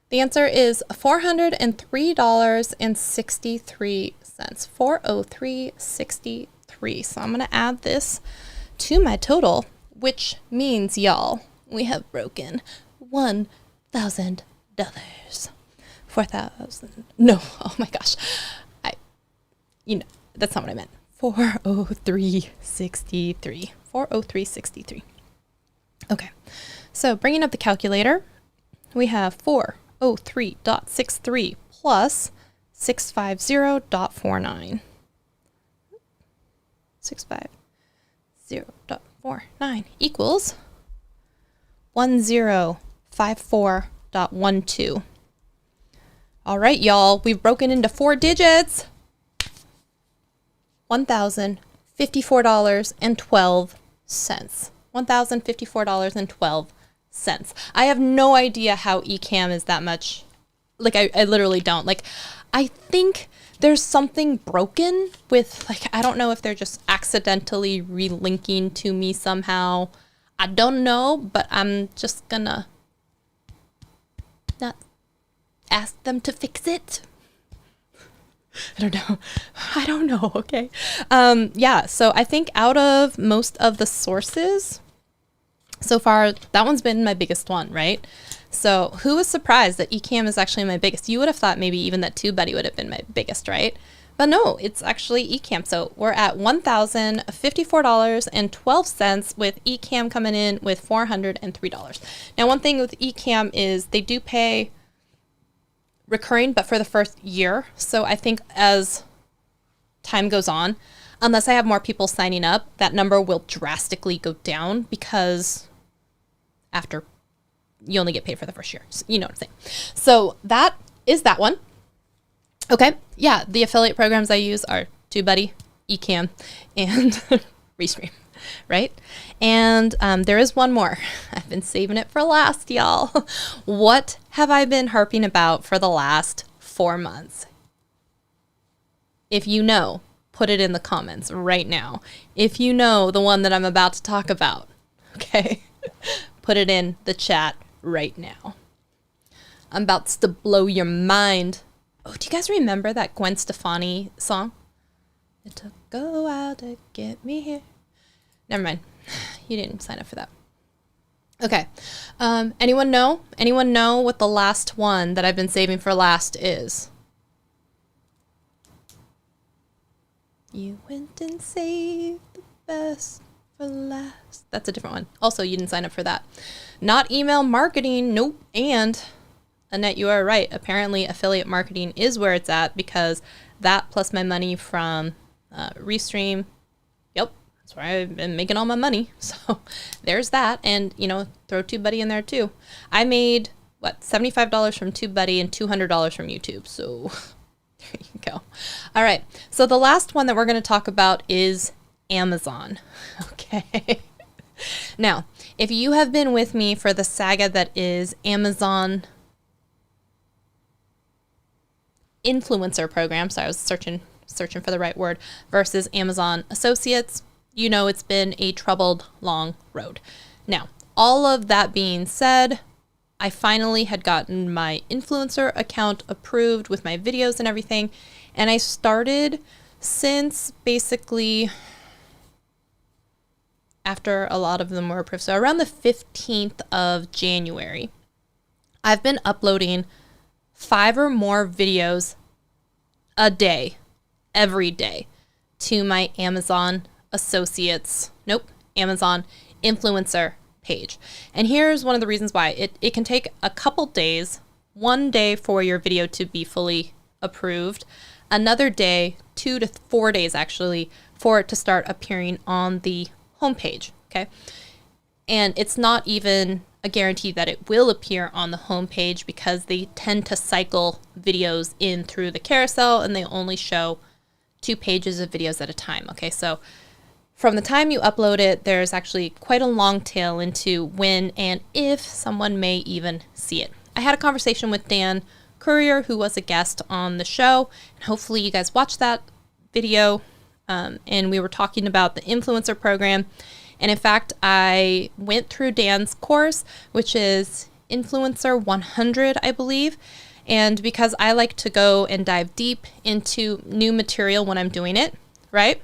The answer is $403.63. $403.63. So I'm going to add this to my total, which means, y'all, we have broken $1,000. 4,000. No, oh my gosh. That's not what I meant. 403.63. 403.63. Okay. So bringing up the calculator, we have 403.63 plus 650.49. 650.49 equals 1054.12. All right, y'all, we've broken into 4 digits. $1,054.12. $1,054.12. I have no idea how Ecamm is that much. Like, I literally don't. Like, I think there's something broken with, like, I don't know if they're just accidentally relinking to me somehow. I don't know, but I'm just gonna not ask them to fix it. I don't know. Okay. Yeah. So I think out of most of the sources so far, that one's been my biggest one, right? So who was surprised that Ecamm is actually my biggest? You would have thought maybe even that TubeBuddy would have been my biggest, right? But no, it's actually Ecamm. So we're at $1,054.12 with Ecamm coming in with $403. Now, one thing with Ecamm is they do pay recurring, but for the first year. So I think as time goes on, unless I have more people signing up, that number will drastically go down because after you only get paid for the first year. So you know what I'm saying. So that is that one. Okay. Yeah. The affiliate programs I use are TubeBuddy, Ecamm, and Restream, right? And there is one more. I've been saving it for last, y'all. What have I been harping about for the last 4 months? If you know, put it in the comments right now. If you know the one that I'm about to talk about, okay? Put it in the chat right now. I'm about to blow your mind. Oh, do you guys remember that Gwen Stefani song? It took a while to get me here. Never mind. You didn't sign up for that. Okay. Anyone know? Anyone know what the last one that I've been saving for last is? You went and saved the best for last. That's a different one. Also, you didn't sign up for that. Not email marketing. Nope. And Annette, you are right. Apparently, affiliate marketing is where it's at because that plus my money from Restream. Yep. That's where I've been making all my money. So there's that. And, you know, throw TubeBuddy in there too. I made, what, $75 from TubeBuddy and $200 from YouTube. So there you go. All right. So the last one that we're going to talk about is Amazon. Okay. Now, if you have been with me for the saga that is Amazon influencer program, so I was searching for the right word, versus Amazon Associates, you know it's been a troubled, long road. Now, all of that being said, I finally had gotten my influencer account approved with my videos and everything, and I started since basically after a lot of them were approved. So around the 15th of January, I've been uploading 5 or more videos a day, every day, to my Amazon Associates, Amazon influencer page. And here's one of the reasons why. It can take a couple days, 1 day for your video to be fully approved, another day, 2 to 4 days actually, for it to start appearing on the homepage, okay? And it's not even a guarantee that it will appear on the homepage because they tend to cycle videos in through the carousel and they only show 2 pages of videos at a time, okay? So from the time you upload it, there's actually quite a long tail into when and if someone may even see it. I had a conversation with Dan Courier, who was a guest on the show, and hopefully you guys watched that video, and we were talking about the influencer program. And in fact, I went through Dan's course, which is Influencer 100, I believe. And because I like to go and dive deep into new material when I'm doing it, right?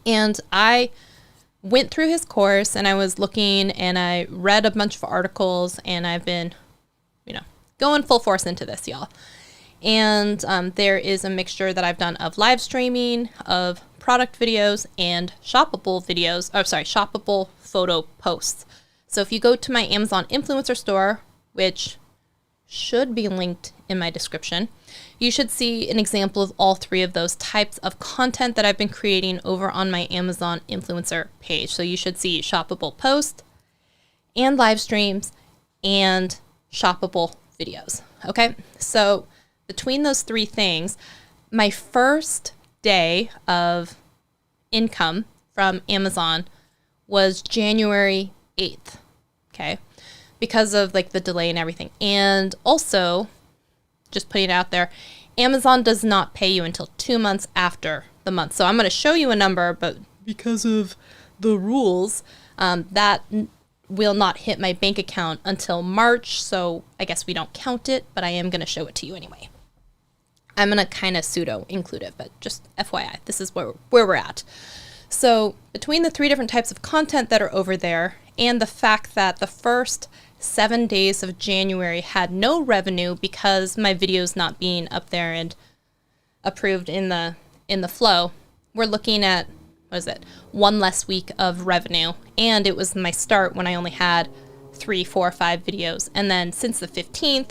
And I went through his course and I was looking and I read a bunch of articles, and I've been, going full force into this, y'all. And there is a mixture that I've done of live streaming, of product videos, and shoppable videos, shoppable photo posts. So if you go to my Amazon influencer store, which should be linked in my description, you should see an example of all three of those types of content that I've been creating over on my Amazon influencer page. So you should see shoppable posts and live streams and shoppable videos. Okay. So between those three things, my first day of income from Amazon was January 8th. Okay. Because of like the delay and everything. And also, just putting it out there, Amazon does not pay you until 2 months after the month. So I'm going to show you a number, but because of the rules, that will not hit my bank account until March. So I guess we don't count it, but I am going to show it to you anyway. I'm going to kind of pseudo include it, but just FYI, this is where we're at. So between the three different types of content that are over there and the fact that the first 7 days of January had no revenue because my video's not being up there and approved in the flow, we're looking at, one less week of revenue. And it was my start when I only had 3, 4, 5 videos. And then since the 15th,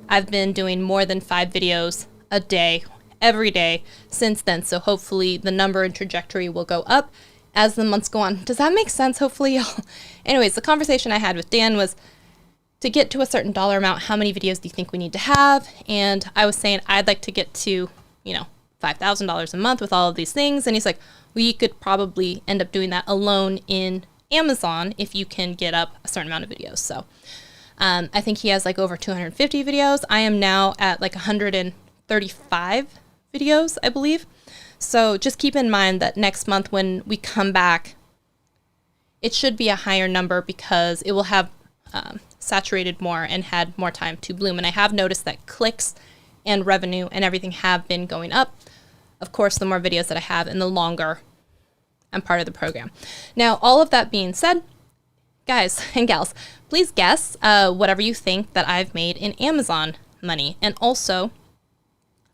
I've been doing more than 5 videos a day, every day since then. So hopefully the number and trajectory will go up as the months go on. Does that make sense? Hopefully, y'all. Anyways, the conversation I had with Dan was to get to a certain dollar amount, how many videos do you think we need to have? And I was saying I'd like to get to, $5,000 a month with all of these things. And he's like, we could probably end up doing that alone in Amazon if you can get up a certain amount of videos. So I think he has like over 250 videos. I am now at like 135 videos, I believe. So just keep in mind that next month when we come back, it should be a higher number because it will have saturated more and had more time to bloom. And I have noticed that clicks and revenue and everything have been going up. Of course, the more videos that I have and the longer I'm part of the program. Now, all of that being said, guys and gals, please guess whatever you think that I've made in Amazon money. And also,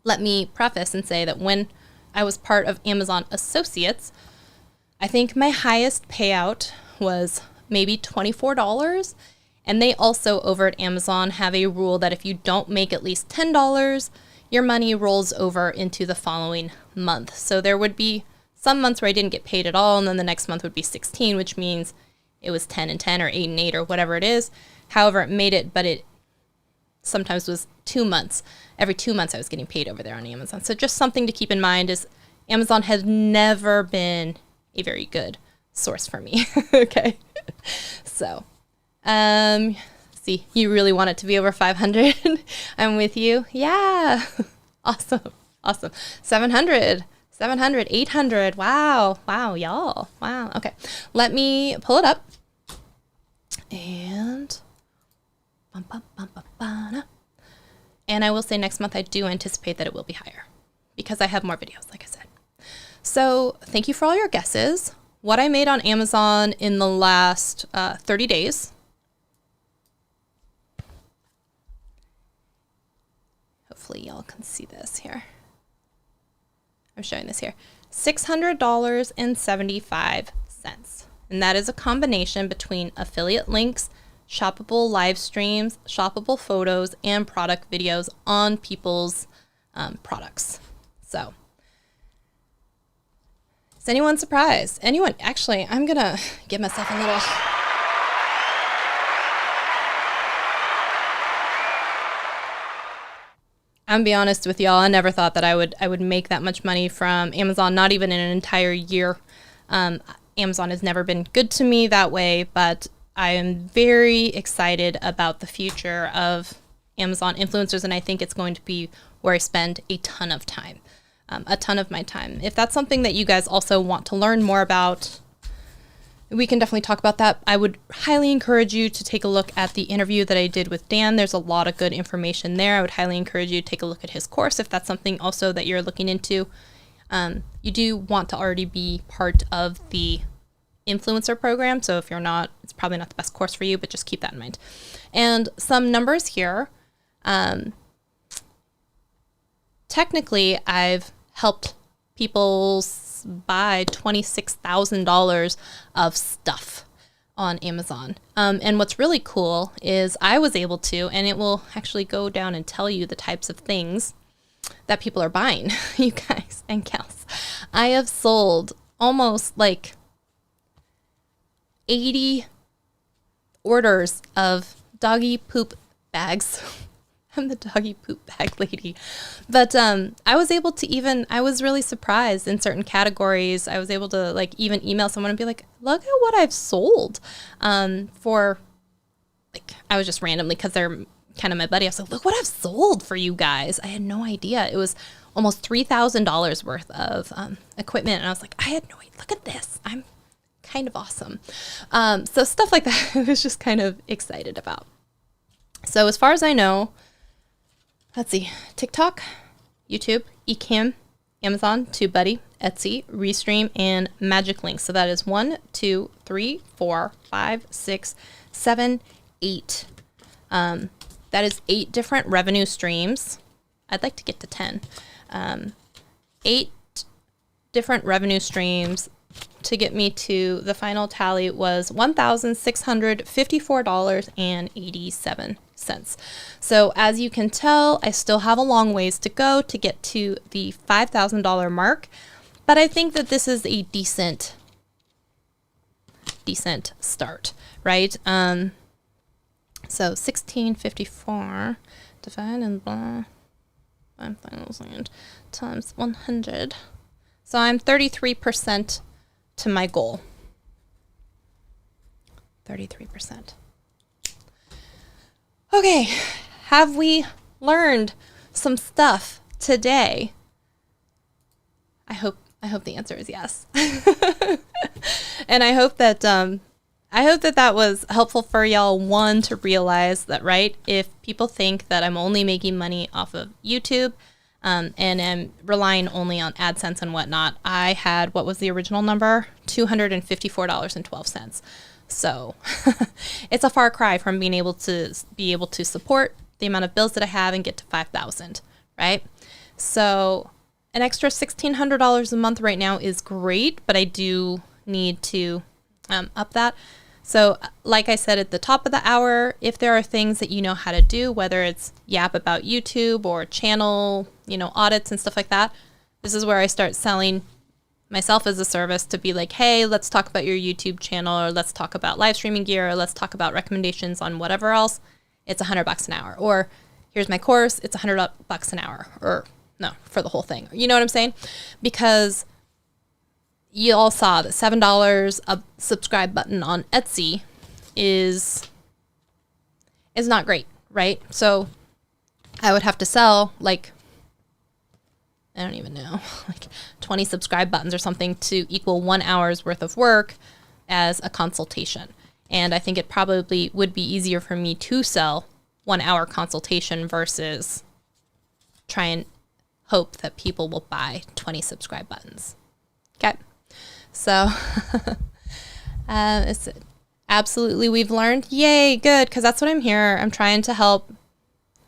let me preface and say that when I was part of Amazon Associates, I think my highest payout was maybe $24. And they also, over at Amazon, have a rule that if you don't make at least $10, your money rolls over into the following month. So there would be some months where I didn't get paid at all, and then the next month would be 16, which means it was 10 and 10 or 8 and 8 or whatever it is. However, it made it, but it sometimes was 2 months. Every 2 months I was getting paid over there on Amazon. So just something to keep in mind is Amazon has never been a very good source for me. Okay. So, see, you really want it to be over 500. I'm with you. Yeah. Awesome. 700, 800. Wow, y'all. Wow. Okay. Let me pull it up. And I will say next month I do anticipate that it will be higher because I have more videos, like I said. So thank you for all your guesses. What I made on Amazon in the last 30 days. Hopefully y'all can see this here. I'm showing this here. $600.75. And that is a combination between affiliate links, shoppable live streams, shoppable photos, and product videos on people's products. So, is anyone surprised? Anyone? Actually, I'm going to give myself a little... I'm gonna be honest with y'all, I never thought that I would make that much money from Amazon, not even in an entire year. Amazon has never been good to me that way, but I am very excited about the future of Amazon influencers, and I think it's going to be where I spend a ton of time, a ton of my time. If that's something that you guys also want to learn more about, we can definitely talk about that. I would highly encourage you to take a look at the interview that I did with Dan. There's a lot of good information there. I would highly encourage you to take a look at his course if that's something also that you're looking into. You do want to already be part of the influencer program. So if you're not, it's probably not the best course for you, but just keep that in mind. And some numbers here. Technically, I've helped people buy $26,000 of stuff on Amazon. And what's really cool is I was able to, and it will actually go down and tell you the types of things that people are buying, you guys and gals. I have sold almost like 80 orders of doggy poop bags. I'm the doggy poop bag lady. But I was able to I was really surprised in certain categories. I was able to like even email someone and be like, look at what I've sold for, like, I was just randomly, because they're kind of my buddy. I was like, look what I've sold for you guys. I had no idea. It was almost $3,000 worth of equipment. And I was like, I had no idea. Look at this. I'm kind of awesome. So stuff like that, I was just kind of excited about. So as far as I know, let's see, TikTok, YouTube, Ecamm, Amazon, TubeBuddy, Etsy, Restream, and Magic Link. So that is 1, 2, 3, 4, 5, 6, 7, 8. That is 8 different revenue streams. I'd like to get to 10. 8 different revenue streams to get me to the final tally was $1,654.87. So as you can tell, I still have a long ways to go to get to the $5,000 mark, but I think that this is a decent start, right? So 1654 divided by 5,000 times 100. So I'm 33% to my goal. 33%. Okay, have we learned some stuff today? I hope the answer is yes. And I hope that that was helpful for y'all, one, to realize that, right, if people think that I'm only making money off of YouTube and am relying only on AdSense and whatnot, I had, what was the original number? $254.12. So it's a far cry from being able to support the amount of bills that I have and get to 5,000, right? So an extra $1,600 a month right now is great, but I do need to up that. So like I said at the top of the hour, if there are things that you know how to do, whether it's yap about YouTube or channel, audits and stuff like that, this is where I start selling myself as a service to be like, hey, let's talk about your YouTube channel, or let's talk about live streaming gear, or let's talk about recommendations on whatever else. It's $100 an hour. Or here's my course, it's $100 an hour, or no, for the whole thing. You know what I'm saying? Because you all saw that $7 a subscribe button on Etsy is not great, right? So I would have to sell like, I don't even know, like 20 subscribe buttons or something to equal 1 hour's worth of work as a consultation. And I think it probably would be easier for me to sell 1 hour consultation versus try and hope that people will buy 20 subscribe buttons. Okay. So it's absolutely, we've learned. Yay, good, because that's what I'm here. I'm trying to help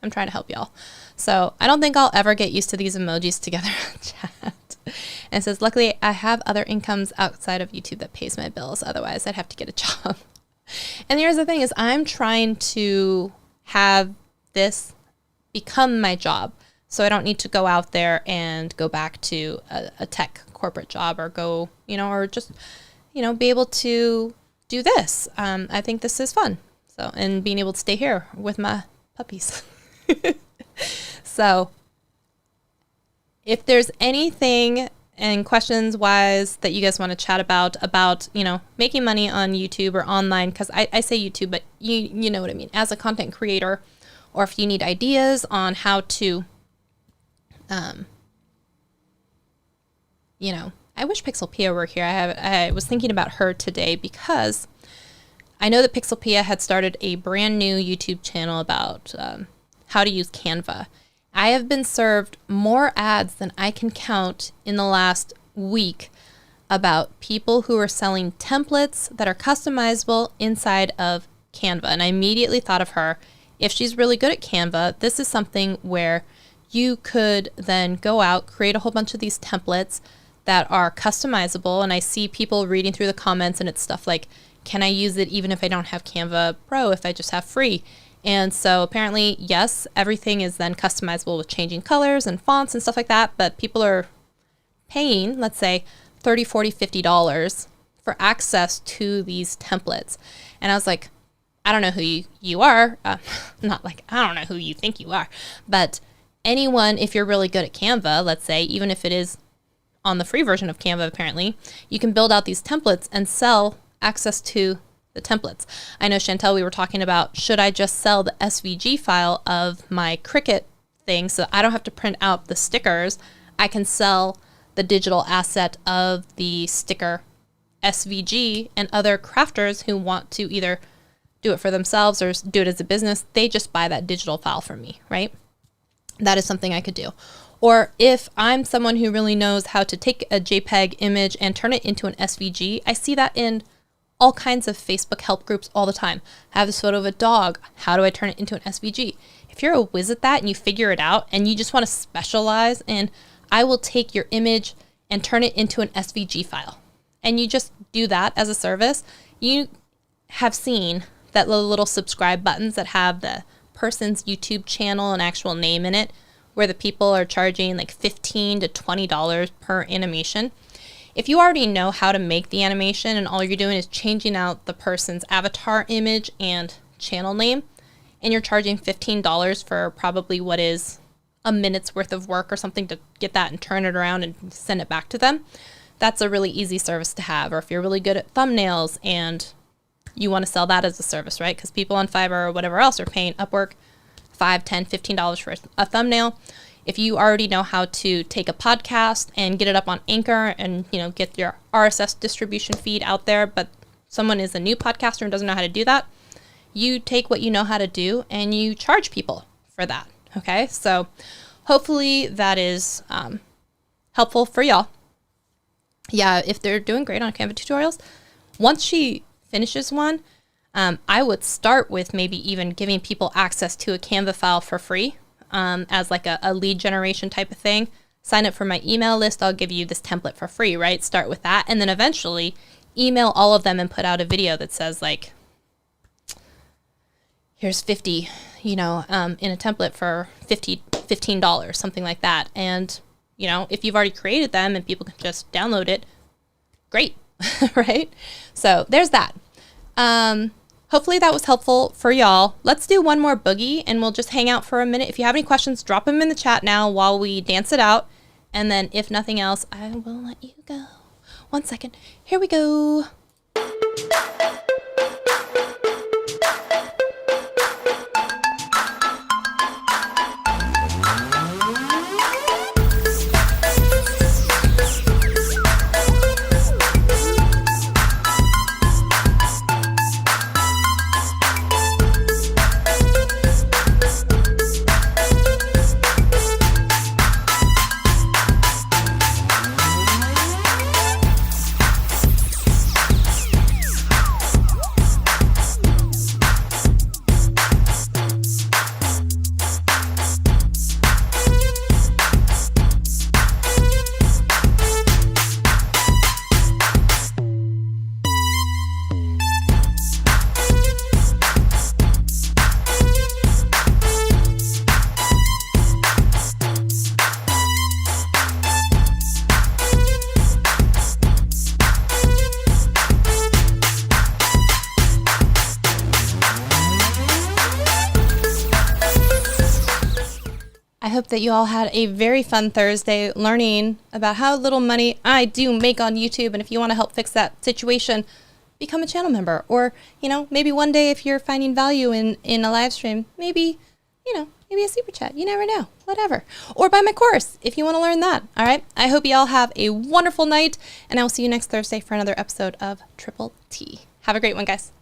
y'all. So I don't think I'll ever get used to these emojis together in chat. And it says, luckily I have other incomes outside of YouTube that pays my bills. Otherwise I'd have to get a job. And here's the thing is, I'm trying to have this become my job. So I don't need to go out there and go back to a tech corporate job, or go, or just, be able to do this. I think this is fun. So, and being able to stay here with my puppies. So if there's anything and questions wise that you guys want to chat about, you know, making money on YouTube or online, because I say YouTube, but you know what I mean, as a content creator, or if you need ideas on how to, you know, I wish Pixelpia were here. I was thinking about her today because I know that Pixelpia had started a brand new YouTube channel about how to use Canva. I have been served more ads than I can count in the last week about people who are selling templates that are customizable inside of Canva. And I immediately thought of her. If she's really good at Canva, this is something where you could then go out, create a whole bunch of these templates that are customizable. And I see people reading through the comments and it's stuff like, can I use it even if I don't have Canva Pro, if I just have free? And so apparently, yes, everything is then customizable with changing colors and fonts and stuff like that. But people are paying, let's say, $30, $40, $50 for access to these templates. And I was like, I don't know who you are. Not like, I don't know who you think you are. But anyone, if you're really good at Canva, let's say, even if it is on the free version of Canva, apparently, you can build out these templates and sell access to the templates. I know, Chantel, we were talking about, should I just sell the SVG file of my Cricut thing so I don't have to print out the stickers? I can sell the digital asset of the sticker SVG, and other crafters who want to either do it for themselves or do it as a business, they just buy that digital file from me, right? That is something I could do. Or if I'm someone who really knows how to take a JPEG image and turn it into an SVG, I see that in all kinds of Facebook help groups all the time. I have this photo of a dog. How do I turn it into an SVG? If you're a whiz at that and you figure it out and you just want to specialize in, I will take your image and turn it into an SVG file. And you just do that as a service. You have seen that little subscribe buttons that have the person's YouTube channel and actual name in it, where the people are charging like $15 to $20 per animation. If you already know how to make the animation and all you're doing is changing out the person's avatar image and channel name, and you're charging $15 for probably what is a minute's worth of work or something to get that and turn it around and send it back to them, that's a really easy service to have. Or if you're really good at thumbnails and you want to sell that as a service, right? Because people on Fiverr or whatever else are paying Upwork $5, $10, $15 for a thumbnail. If you already know how to take a podcast and get it up on Anchor and, you know, get your RSS distribution feed out there, but someone is a new podcaster and doesn't know how to do that, you take what you know how to do and you charge people for that. Okay, so hopefully that is helpful for y'all. Yeah, if they're doing great on Canva tutorials, once she finishes one, I would start with maybe even giving people access to a Canva file for free as like a lead generation type of thing. Sign up for my email list. I'll give you this template for free, right? Start with that. And then eventually email all of them and put out a video that says like, here's 50, you know, in a template for $15, something like that. And, you know, if you've already created them and people can just download it, great, right? So there's that. Hopefully that was helpful for y'all. Let's do one more boogie and we'll just hang out for a minute. If you have any questions, drop them in the chat now while we dance it out. And then if nothing else, I will let you go. 1 second. Here we go. hope that you all had a very fun Thursday learning about how little money I do make on YouTube. And if you want to help fix that situation, become a channel member. Or, you know, maybe one day if you're finding value in a live stream, maybe, you know, maybe a super chat. You never know. Whatever. Or buy my course if you want to learn that. All right. I hope you all have a wonderful night, and I will see you next Thursday for another episode of Triple T. Have a great one, guys.